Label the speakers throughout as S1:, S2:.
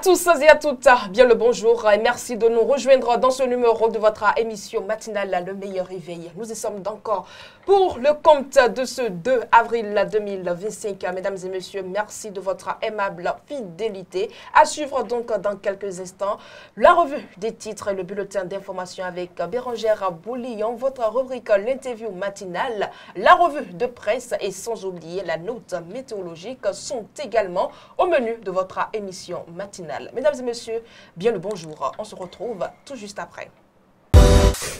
S1: tous et à toutes, bien le bonjour et merci de nous rejoindre dans ce numéro de votre émission matinale Le Meilleur Réveil. Nous y sommes encore pour le compte de ce 2 avril 2025. Mesdames et messieurs, merci de votre aimable fidélité. À suivre donc dans quelques instants la revue des titres et le bulletin d'information avec Bérangère Boulillon, votre rubrique l'interview matinale, la revue de presse et sans oublier la note météorologique sont également au menu de votre émission matinale. Mesdames et messieurs, bien le bonjour. On se retrouve tout juste après.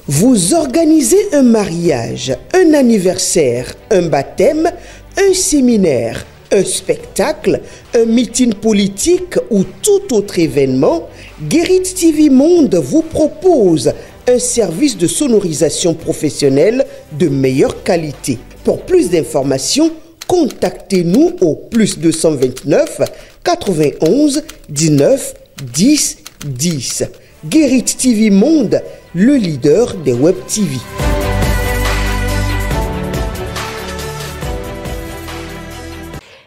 S2: Vous organisez un mariage, un anniversaire, un baptême, un séminaire, un spectacle, un meeting politique ou tout autre événement, Guérit TV Monde vous propose un service de sonorisation professionnelle de meilleure qualité. Pour plus d'informations, contactez-nous au plus 229 91 19 10 10. Guérit TV Monde, le leader des web TV.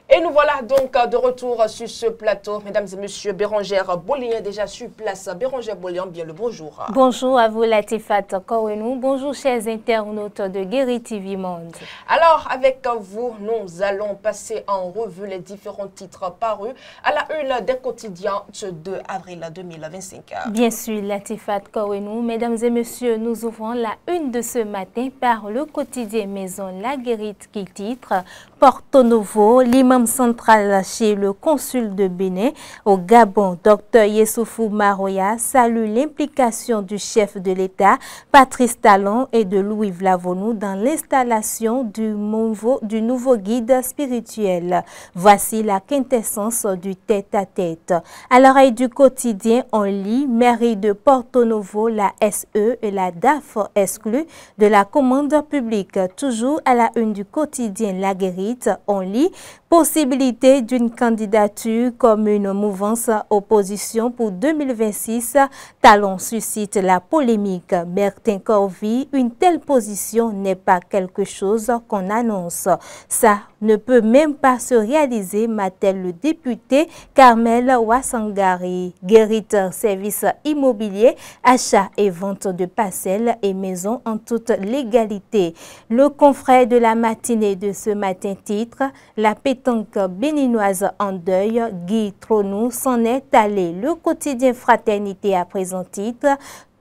S1: Et nous voilà donc de retour sur ce plateau. Mesdames et messieurs, Bérangère Boulillon est déjà sur place. Bérangère Boulillon, bien le bonjour.
S3: Bonjour à vous Latifat Kourenou. Bonjour chers internautes de Guérit TV Monde.
S1: Alors avec vous, nous allons passer en revue les différents titres parus à la une des quotidiens ce 2 avril 2025. Bien
S3: sûr Latifat Kourenou. Mesdames et messieurs, nous ouvrons la une de ce matin par le quotidien Maison La Guérit qui titre Porto Novo, l'imam central chez le consul de Bénin au Gabon, Dr Yessoufou Maroya, salue l'implication du chef de l'État, Patrice Talon et de Louis Vlavonou dans l'installation du nouveau guide spirituel. Voici la quintessence du tête-à-tête. À l'oreille du quotidien, on lit mairie de Porto Novo, la SE et la DAF exclus de la commande publique. Toujours à la une du quotidien La Guérite, on lit possibilité d'une candidature comme une mouvance opposition pour 2026. Talon suscite la polémique. Bertin Corvi, une telle position n'est pas quelque chose qu'on annonce. Ça ne peut même pas se réaliser, m'a-t-elle le député Carmel Wassangari. Guérit service immobilier, achat et vente de parcelles et maisons en toute légalité. Le confrère de la matinée de ce matin titre la pétanque béninoise en deuil, Guy Tronou s'en est allé. Le quotidien Fraternité à présent titre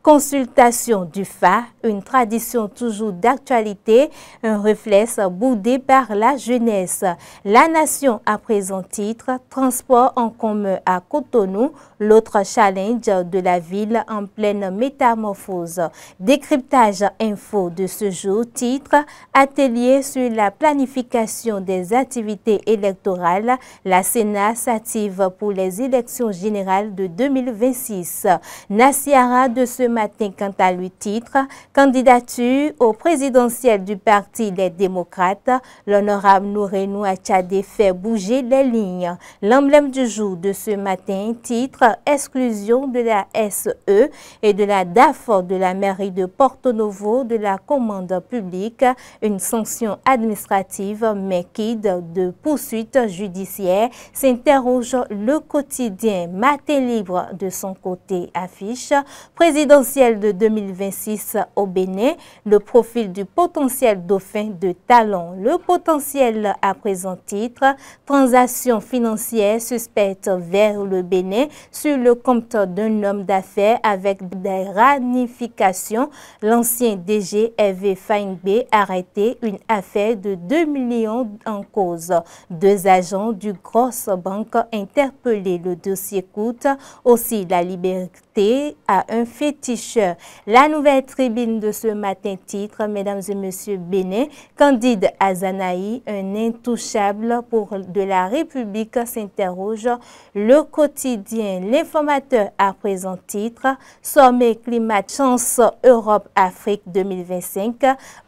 S3: consultation du phare, une tradition toujours d'actualité, un réflexe boudé par la jeunesse. La Nation à présent titre, transport en commun à Cotonou, l'autre challenge de la ville en pleine métamorphose. Décryptage info de ce jour, titre, atelier sur la planification des activités électorales, la Sénat s'active pour les élections générales de 2026. Nassiara de ce matin, quant à lui, titre candidature au présidentiel du Parti des démocrates, l'honorable Nourenou Achadé fait bouger les lignes. L'emblème du jour de ce matin, titre exclusion de la SE et de la DAF de la mairie de Porto Novo de la commande publique, une sanction administrative mais qui de poursuite judiciaire, s'interroge le quotidien. Matin Libre de son côté affiche présidentiel de 2026 au Bénin, le profil du potentiel dauphin de Talon. Le potentiel à présent titre, transaction financière suspecte vers le Bénin sur le compte d'un homme d'affaires avec des ramifications. L'ancien DG Hervé Faingbe arrêté, une affaire de 2 millions en cause. 2 agents du grosse banque interpellés. Le dossier coûte aussi la liberté à un féticheur. La nouvelle tribune de ce matin titre, mesdames et messieurs, Bénin, Candide Azanaï, un intouchable pour de la République s'interroge. Le quotidien, l'informateur à présent titre, sommet climat chance Europe-Afrique 2025,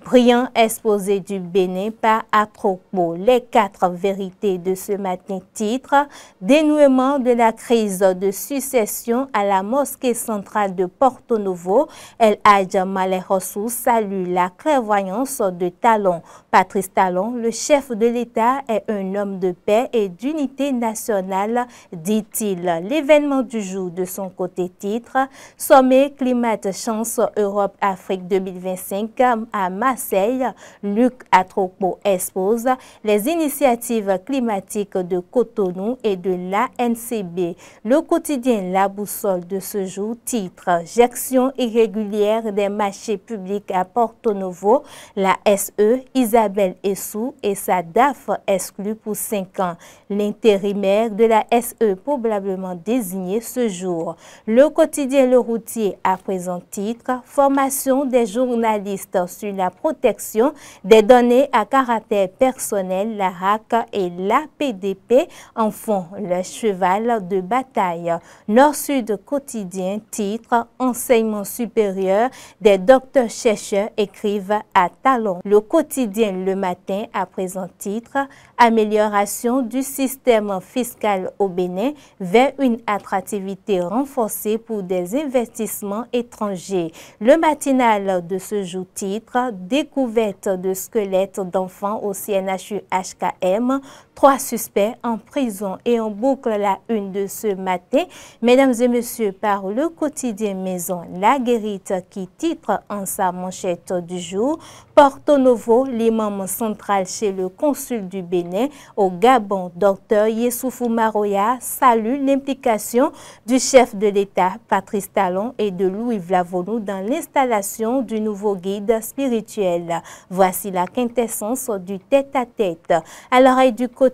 S3: brillant exposé du Bénin par Atropo. Les 4 vérités de ce matin titre, dénouement de la crise de succession à la mosquée centrale de Porto Porto Novo. El Hadj Malek Rossou salue la clairvoyance de Talon. Patrice Talon, le chef de l'État, est un homme de paix et d'unité nationale, dit-il. L'événement du jour, de son côté, titre « Sommet Climat Chance Europe-Afrique 2025 à Marseille ». Luc Atropo expose les initiatives climatiques de Cotonou et de l'ANCB. Le quotidien La Boussole de ce jour titre « Gestion irrégulière des marchés publics à Porto Novo ». La SE, Isabelle Essou et sa DAF exclue pour 5 ans. L'intérimaire de la SE probablement désigné ce jour. Le quotidien Le Routier à présent titre « Formation des journalistes sur la protection des données à caractère personnel, la RAC et l'APDP en font le cheval de bataille. Nord-Sud quotidien titre « Enseignement supérieur des docteurs-chercheurs écrivent à Talon ». Le quotidien Le Matin à présent titre « Amélioration du système fiscal au Bénin vers une attractivité renforcée pour des investissements étrangers ». Le matinal de ce jour titre « Découverte de squelettes d'enfants au CNHU HKM ». 3 suspects en prison et on boucle la une de ce matin. Mesdames et messieurs, par le quotidien Maison La Guérite qui titre en sa manchette du jour « Porto Novo, l'imam central chez le consul du Bénin au Gabon, Dr Yessoufou Maroya, salue l'implication du chef de l'État Patrice Talon et de Louis Vlavonou dans l'installation du nouveau guide spirituel. Voici la quintessence du tête-à-tête. À l'oreille du quotidien,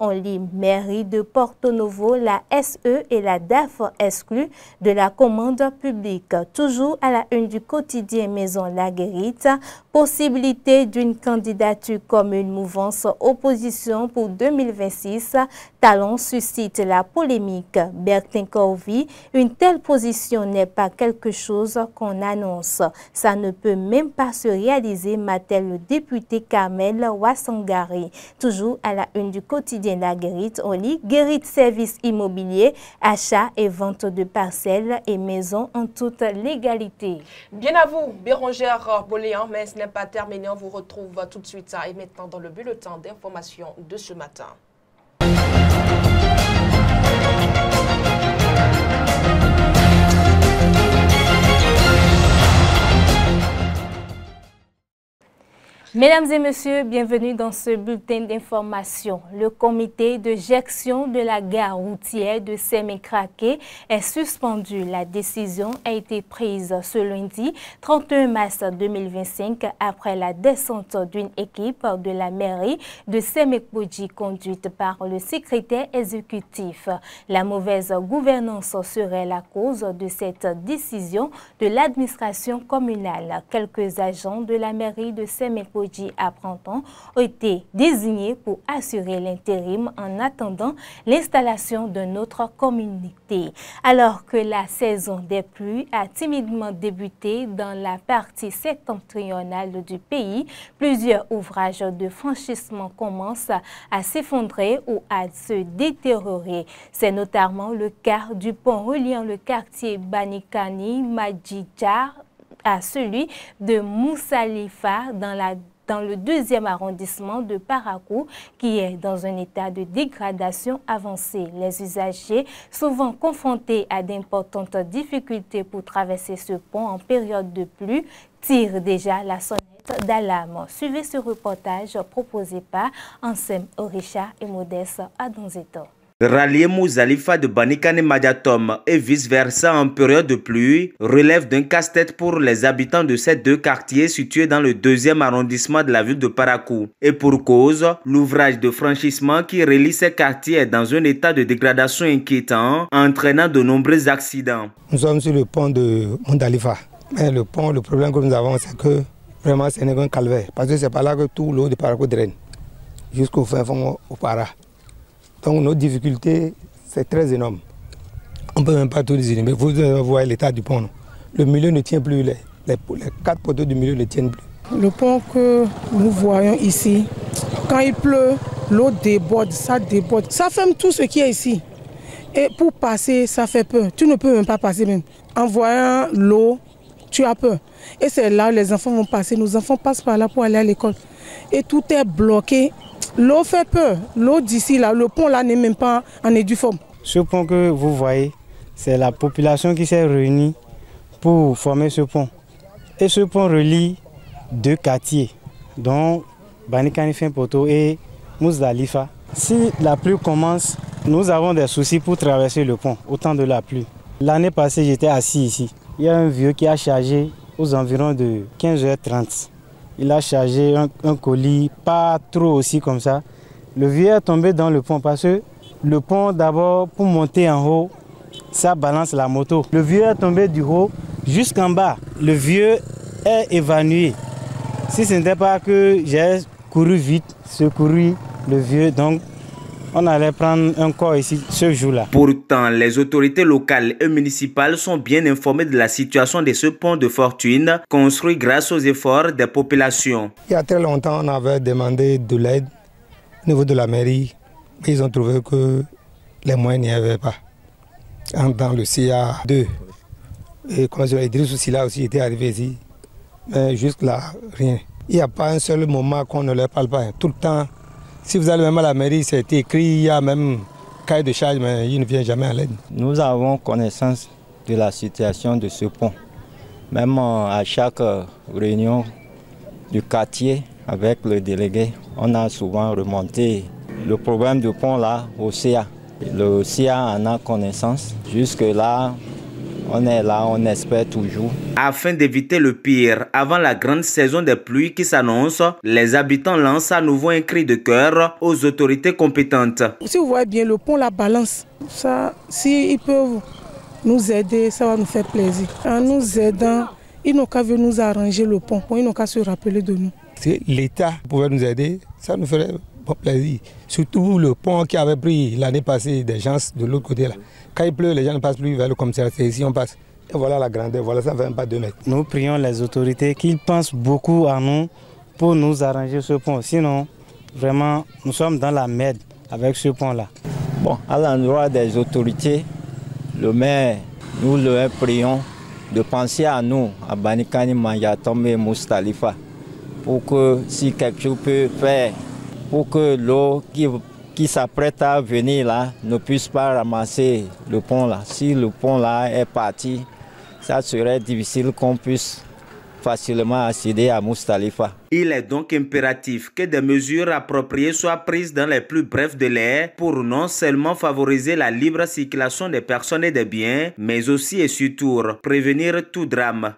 S3: on lit mairie de Porto Novo, la SE et la DAF exclus de la commande publique. Toujours à la une du quotidien Maison La Guérite, possibilité d'une candidature comme une mouvance opposition pour 2026. Talon suscite la polémique. Bertin Corvi, une telle position n'est pas quelque chose qu'on annonce. Ça ne peut même pas se réaliser, m'a-t-elle le député Kamel Wassangari. Toujours à la une du quotidien La Guérite, on lit Guérite Service Immobilier, achat et vente de parcelles et maisons en toute légalité.
S1: Bien à vous, Bérangère Boléan, mais ce n'est pas terminé. On vous retrouve tout de suite et maintenant dans le bulletin d'information de ce matin.
S3: Mesdames et messieurs, bienvenue dans ce bulletin d'information. Le comité de gestion de la gare routière de Sémé-Craqué est suspendu. La décision a été prise ce lundi 31 mars 2025 après la descente d'une équipe de la mairie de Sémé-Kodji conduite par le secrétaire exécutif. La mauvaise gouvernance serait la cause de cette décision de l'administration communale. Quelques agents de la mairie de Sémé-Kodji à Printemps ont été désignés pour assurer l'intérim en attendant l'installation de notre communauté. Alors que la saison des pluies a timidement débuté dans la partie septentrionale du pays, plusieurs ouvrages de franchissement commencent à s'effondrer ou à se détériorer. C'est notamment le cas du pont reliant le quartier Banikani-Madjidjar à celui de Moussalifa dans le 2e arrondissement de Parakou, qui est dans un état de dégradation avancée. Les usagers, souvent confrontés à d'importantes difficultés pour traverser ce pont en période de pluie, tirent déjà la sonnette d'alarme. Suivez ce reportage proposé par Ansem Orisha et Modeste Adonzeto.
S4: Rallier Mouzalifa de Banikane Madiatom et vice-versa en période de pluie relève d'un casse-tête pour les habitants de ces deux quartiers situés dans le 2e arrondissement de la ville de Parakou. Et pour cause, l'ouvrage de franchissement qui relie ces quartiers est dans un état de dégradation inquiétant, entraînant de nombreux accidents. Nous sommes sur le pont de Mouzalifa. Mais le problème que nous avons, c'est que vraiment c'est un calvaire. Parce que c'est par là que tout l'eau de Parakou draine, jusqu'au fin fond au Para. Donc notre difficulté, c'est très énorme. On ne peut même pas tout désigner, mais vous voyez l'état du pont. Le milieu ne tient plus, les 4 poteaux du milieu ne tiennent plus.
S5: Le pont que nous voyons ici, quand il pleut, l'eau déborde, ça ferme tout ce qui est ici. Et pour passer, ça fait peur. Tu ne peux même pas passer même. En voyant l'eau, tu as peur. Et c'est là où les enfants vont passer. Nos enfants passent par là pour aller à l'école. Et tout est bloqué. L'eau fait peur. L'eau d'ici, là, le pont là n'est même pas en éduforme.
S6: Ce pont que vous voyez, c'est la population qui s'est réunie pour former ce pont. Et ce pont relie deux quartiers, dont Banikani Finpoto et Mousdalifa. Si la pluie commence, nous avons des soucis pour traverser le pont, au temps de la pluie. L'année passée, j'étais assis ici. Il y a un vieux qui a chargé aux environs de 15h30. Il a chargé un colis, pas trop aussi comme ça. Le vieux est tombé dans le pont parce que le pont, d'abord, pour monter en haut, ça balance la moto. Le vieux est tombé du haut jusqu'en bas. Le vieux est évanoui. Si ce n'était pas que j'ai couru vite, secouru le vieux, donc on allait prendre un corps ici ce jour-là.
S4: Pourtant, les autorités locales et municipales sont bien informées de la situation de ce pont de fortune construit grâce aux efforts des populations.
S7: Il y a très longtemps, on avait demandé de l'aide au niveau de la mairie. Mais ils ont trouvé que les moyens n'y avaient pas. Dans le CA2, et comme je l'ai dit, aussi là aussi était arrivé ici. Mais jusque-là, rien. Il n'y a pas un seul moment qu'on ne leur parle pas. Tout le temps, si vous allez même à la mairie, c'est écrit, il y a même cahier de charge, mais il ne vient jamais à l'aide.
S8: Nous avons connaissance de la situation de ce pont. Même à chaque réunion du quartier avec le délégué, on a souvent remonté le problème du pont là au CA. Le CA en a connaissance. Jusque-là, on est là, on espère toujours.
S4: Afin d'éviter le pire, avant la grande saison des pluies qui s'annonce, les habitants lancent à nouveau un cri de cœur aux autorités compétentes.
S5: Si vous voyez bien, le pont la balance. Ça, s'ils peuvent nous aider, ça va nous faire plaisir. En nous aidant, ils n'ont qu'à venir nous arranger le pont. Ils n'ont qu'à se rappeler de nous.
S7: Si l'État pouvait nous aider, ça nous ferait bon plaisir. Surtout le pont qui avait pris l'année passée des gens de l'autre côté là. Quand il pleut, les gens ne passent plus vers le commissariat. C'est ici on passe. Et voilà la grandeur, voilà ça fait même pas 2 mètres.
S6: Nous prions les autorités qu'ils pensent beaucoup à nous pour nous arranger ce pont. Sinon, vraiment, nous sommes dans la merde avec ce pont-là.
S8: Bon, à l'endroit des autorités, le maire, nous le prions de penser à nous, à Banikani Mayatom et Mousdalifa, pour que si quelque chose peut faire, pour que l'eau qui s'apprête à venir là ne puisse pas ramasser le pont là. Si le pont là est parti, ça serait difficile qu'on puisse facilement accéder à Mousdalifa.
S4: Il est donc impératif que des mesures appropriées soient prises dans les plus brefs délais pour non seulement favoriser la libre circulation des personnes et des biens, mais aussi et surtout prévenir tout drame.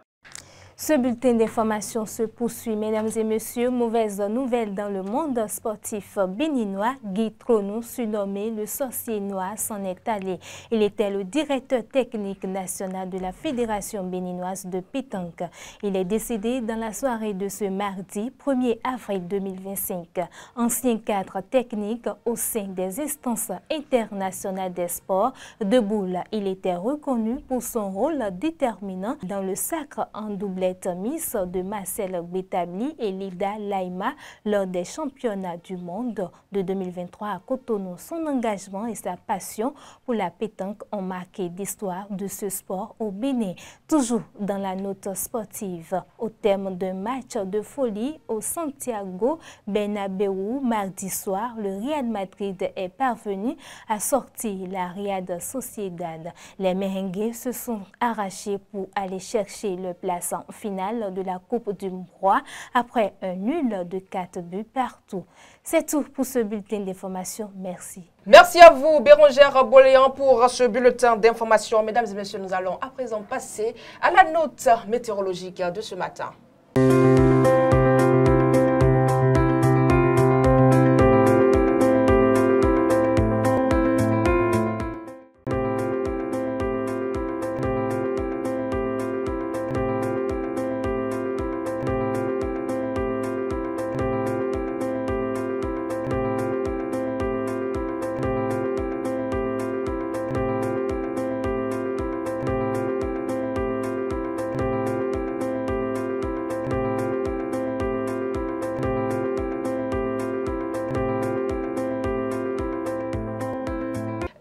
S3: Ce bulletin d'information se poursuit, mesdames et messieurs. Mauvaise nouvelle dans le monde sportif béninois. Guy Tronou, surnommé le sorcier noir, s'en est allé. Il était le directeur technique national de la Fédération béninoise de pétanque. Il est décédé dans la soirée de ce mardi 1er avril 2025. Ancien cadre technique au sein des instances internationales des sports de boule, il était reconnu pour son rôle déterminant dans le sacre en doublette Miss de Marcel Bétabli et Lida Laima lors des championnats du monde de 2023 à Cotonou. Son engagement et sa passion pour la pétanque ont marqué l'histoire de ce sport au Bénin. Toujours dans la note sportive, au terme d'un match de folie au Santiago Bernabéu mardi soir, le Real Madrid est parvenu à sortir la Real Sociedad. Les merengues se sont arrachés pour aller chercher le plaçant finale de la Coupe du Roi après un nul de 4 buts partout. C'est tout pour ce bulletin d'information. Merci.
S1: Merci à vous, Bérangère Boléan, pour ce bulletin d'information. Mesdames et messieurs, nous allons à présent passer à la note météorologique de ce matin.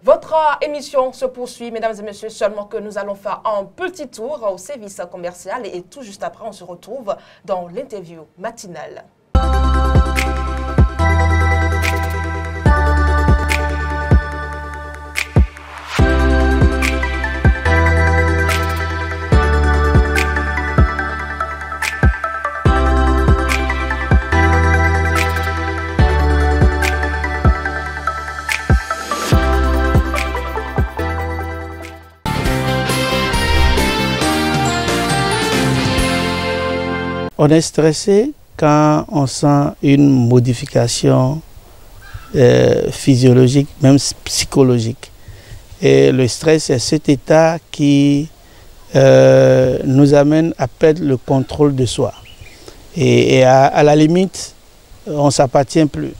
S1: Votre émission se poursuit, mesdames et messieurs, seulement que nous allons faire un petit tour au service commercial et tout juste après, on se retrouve dans l'interview matinale.
S9: On est stressé quand on sent une modification physiologique, même psychologique. Et le stress, c'est cet état qui nous amène à perdre le contrôle de soi. Et à la limite, on ne s'appartient plus.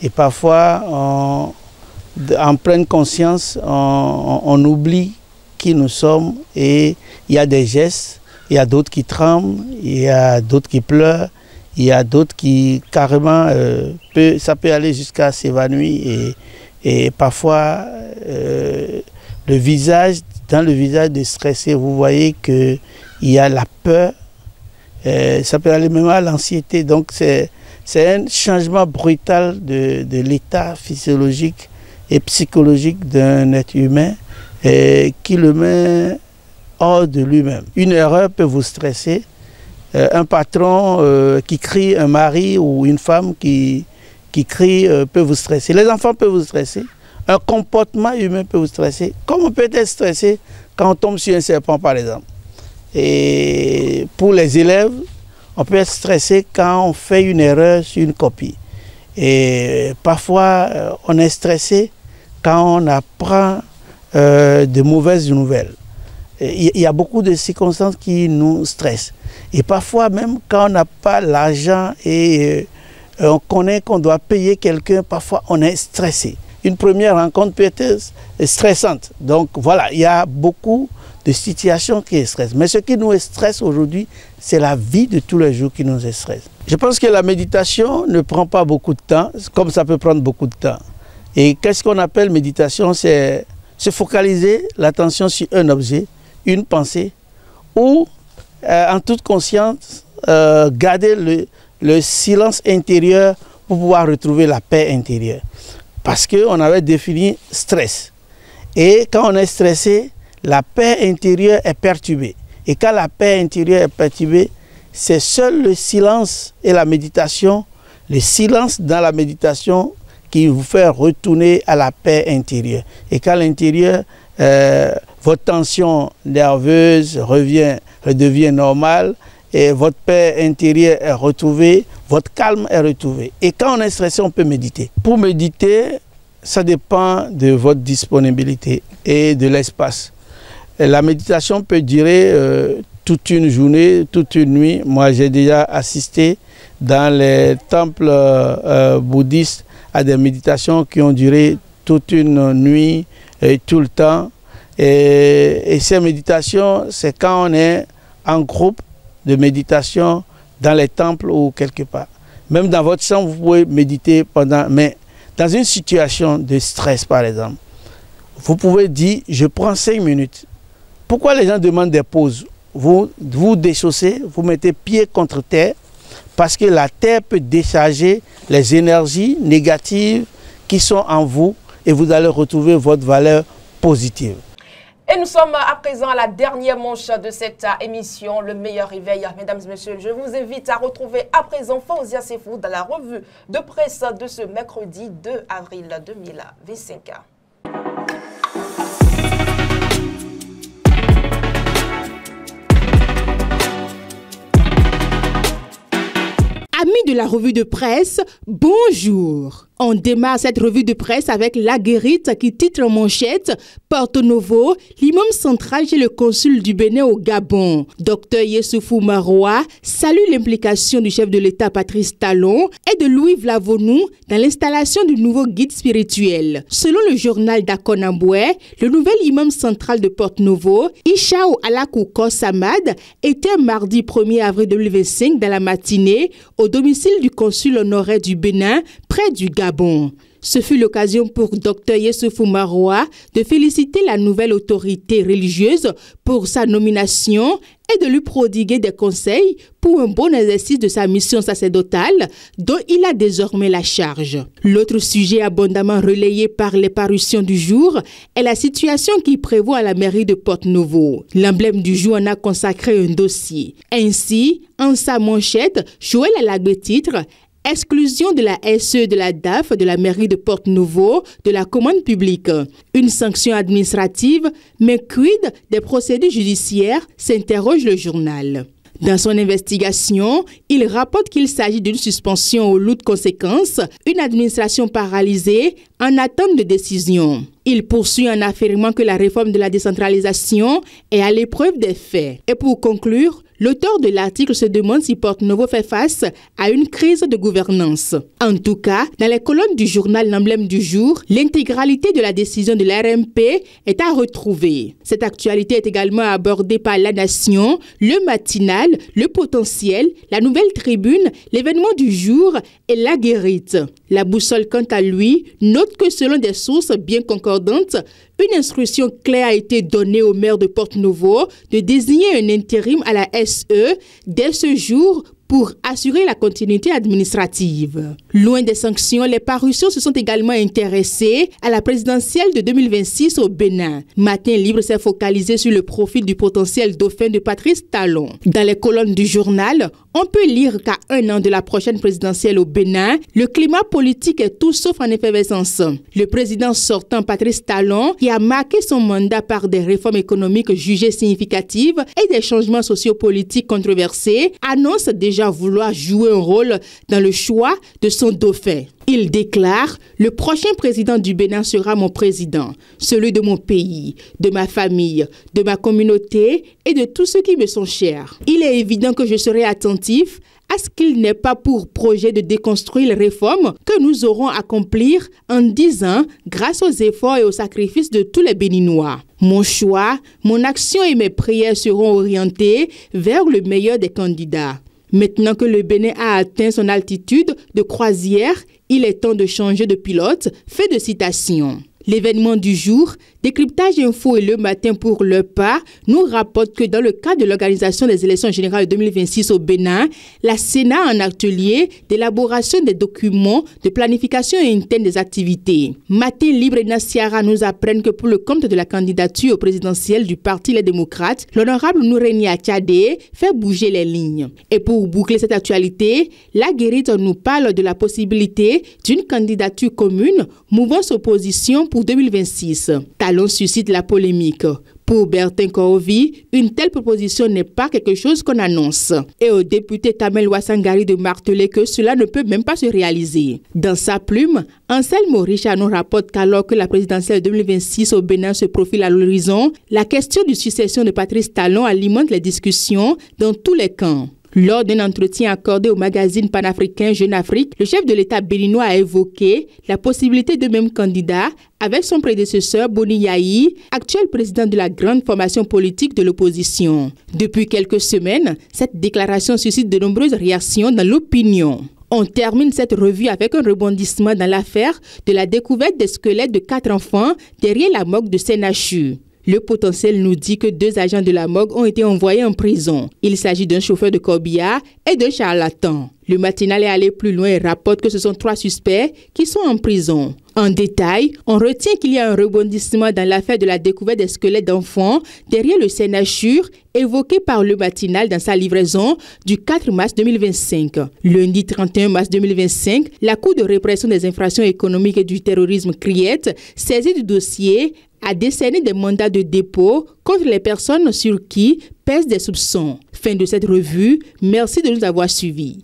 S9: Et parfois, en pleine conscience, on oublie qui nous sommes et il y a des gestes. Il y a d'autres qui tremblent, il y a d'autres qui pleurent, il y a d'autres qui carrément, ça peut aller jusqu'à s'évanouir et parfois dans le visage de stressé, vous voyez qu'il y a la peur, ça peut aller même à l'anxiété. Donc c'est un changement brutal de l'état physiologique et psychologique d'un être humain qui le met hors de lui-même. Une erreur peut vous stresser. Un patron qui crie, un mari ou une femme qui crie peut vous stresser. Les enfants peuvent vous stresser. Un comportement humain peut vous stresser. Comme on peut être stressé quand on tombe sur un serpent, par exemple. Et pour les élèves, on peut être stressé quand on fait une erreur sur une copie. Et parfois, on est stressé quand on apprend de mauvaises nouvelles. Il y a beaucoup de circonstances qui nous stressent. Et parfois, même quand on n'a pas l'argent et on connaît qu'on doit payer quelqu'un, parfois on est stressé. Une première rencontre peut être stressante. Donc voilà, il y a beaucoup de situations qui stressent. Mais ce qui nous stresse aujourd'hui, c'est la vie de tous les jours qui nous stresse. Je pense que la méditation ne prend pas beaucoup de temps, comme ça peut prendre beaucoup de temps. Et qu'est-ce qu'on appelle méditation? C'est se focaliser l'attention sur un objet, une pensée, ou en toute conscience, garder le silence intérieur pour pouvoir retrouver la paix intérieure. Parce qu'on avait défini stress. Et quand on est stressé, la paix intérieure est perturbée. Et quand la paix intérieure est perturbée, c'est seul le silence et la méditation, le silence dans la méditation qui vous fait retourner à la paix intérieure. Et quand l'intérieur, votre tension nerveuse redevient normale et votre paix intérieure est retrouvée, votre calme est retrouvé. Et quand on est stressé, on peut méditer. Pour méditer, ça dépend de votre disponibilité et de l'espace. La méditation peut durer toute une journée, toute une nuit. Moi, j'ai déjà assisté dans les temples bouddhistes à des méditations qui ont duré toute une nuit et tout le temps. Et ces méditations, c'est quand on est en groupe de méditation dans les temples ou quelque part. Même dans votre chambre, vous pouvez méditer pendant... Mais dans une situation de stress, par exemple, vous pouvez dire, je prends 5 minutes. Pourquoi les gens demandent des pauses? Vous vous déchaussez, vous mettez pied contre terre, parce que la terre peut décharger les énergies négatives qui sont en vous et vous allez retrouver votre valeur positive.
S1: Et nous sommes à présent à la dernière manche de cette émission, le meilleur réveil. Mesdames et messieurs, je vous invite à retrouver à présent Fauzia Sefou dans la revue de presse de ce mercredi 2 avril 2025.
S2: Amis de la revue de presse, bonjour. On démarre cette revue de presse avec La Guérite qui titre en manchette « Porto Novo, l'imam central chez le consul du Bénin au Gabon ». Dr Yessoufou Maroa salue l'implication du chef de l'État Patrice Talon et de Louis Vlavonou dans l'installation du nouveau guide spirituel. Selon le journal d'Akonamboué, le nouvel imam central de Porto Novo, Ishao Alakouko Samad, était mardi 1er avril 2025 dans la matinée au domicile du consul honoraire du Bénin près du Gabon.
S10: Ce fut l'occasion pour Dr Yessoufou Maroua de féliciter la nouvelle autorité religieuse pour sa nomination et de lui prodiguer des conseils pour un bon exercice de sa mission sacerdotale dont il a désormais la charge. L'autre sujet abondamment relayé par les parutions du jour est la situation qui prévaut à la mairie de Porto-Novo. L'emblème du jour en a consacré un dossier. Ainsi, en sa manchette, Joël Alagbe titre « Exclusion de la SE de la DAF de la mairie de Porto-Novo de la commande publique. Une sanction administrative, mais quid des procédures judiciaires ?» s'interroge le journal. Dans son investigation, il rapporte qu'il s'agit d'une suspension aux lourdes conséquences, une administration paralysée en attente de décision. Il poursuit en affirmant que la réforme de la décentralisation est à l'épreuve des faits. Et pour conclure, l'auteur de l'article se demande si Porto-Novo fait face à une crise de gouvernance. En tout cas, dans les colonnes du journal L'Emblème du jour, l'intégralité de la décision de l'RMP est à retrouver. Cette actualité est également abordée par La Nation, Le Matinal, Le Potentiel, La Nouvelle Tribune, L'événement du jour et La Guérite. La Boussole, quant à lui, note que selon des sources bien concordantes, une instruction claire a été donnée au maire de Porto-Novo de désigner un intérim à la SE dès ce jour pour assurer la continuité administrative. Loin des sanctions, les parutions se sont également intéressées à la présidentielle de 2026 au Bénin. Matin Libre s'est focalisé sur le profil du potentiel dauphin de Patrice Talon. Dans les colonnes du journal, on peut lire qu'à un an de la prochaine présidentielle au Bénin, le climat politique est tout sauf en effervescence. Le président sortant Patrice Talon, qui a marqué son mandat par des réformes économiques jugées significatives et des changements sociopolitiques controversés, annonce déjà vouloir jouer un rôle dans le choix de son dauphin. Il déclare « Le prochain président du Bénin sera mon président, celui de mon pays, de ma famille, de ma communauté et de tous ceux qui me sont chers. Il est évident que je serai attentif à ce qu'il n'ait pas pour projet de déconstruire les réformes que nous aurons à accomplir en 10 ans grâce aux efforts et aux sacrifices de tous les Béninois. Mon choix, mon action et mes prières seront orientées vers le meilleur des candidats. Maintenant que le Bénin a atteint son altitude de croisière, il est temps de changer de pilote. » Fait de citation. L'événement du jour, Décryptage Info et Le Matin pour le pas nous rapporte que dans le cadre de l'organisation des élections générales 2026 au Bénin, la Sénat a un atelier d'élaboration des documents de planification interne des activités. Matin Libre et Nassiara nous apprennent que pour le compte de la candidature au présidentiel du Parti Les Démocrates, l'honorable Noureni Achadé fait bouger les lignes. Et pour boucler cette actualité, La Guérite nous parle de la possibilité d'une candidature commune, mouvance opposition pour 2026. Talon suscite la polémique. Pour Bertin Korovi, une telle proposition n'est pas quelque chose qu'on annonce. Et au député Tamel Ouassangari de marteler que cela ne peut même pas se réaliser. Dans sa plume, Anselme Richa nous rapporte qu'alors que la présidentielle 2026 au Bénin se profile à l'horizon, la question de succession de Patrice Talon alimente les discussions dans tous les camps. Lors d'un entretien accordé au magazine panafricain Jeune Afrique, le chef de l'État béninois a évoqué la possibilité de même candidat avec son prédécesseur Boni Yahi, actuel président de la grande formation politique de l'opposition. Depuis quelques semaines, cette déclaration suscite de nombreuses réactions dans l'opinion. On termine cette revue avec un rebondissement dans l'affaire de la découverte des squelettes de 4 enfants derrière la morgue de Sénachu. Le potentiel nous dit que 2 agents de la morgue ont été envoyés en prison. Il s'agit d'un chauffeur de corbillard et d'un charlatan. Le matinal est allé plus loin et rapporte que ce sont 3 suspects qui sont en prison. En détail, on retient qu'il y a un rebondissement dans l'affaire de la découverte des squelettes d'enfants derrière le Sénachur évoqué par le matinal dans sa livraison du 4 mars 2025. Lundi 31 mars 2025, la Cour de répression des infractions économiques et du terrorisme CRIET, saisie du dossier, a décerné des mandats de dépôt contre les personnes sur qui pèsent des soupçons. Fin de cette revue. Merci de nous avoir suivis.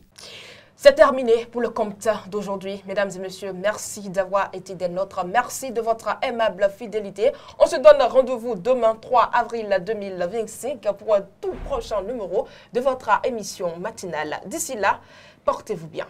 S1: C'est terminé pour le compte d'aujourd'hui. Mesdames et messieurs, merci d'avoir été des nôtres. Merci de votre aimable fidélité. On se donne rendez-vous demain 3 avril 2025 pour un tout prochain numéro de votre émission matinale. D'ici là, portez-vous bien.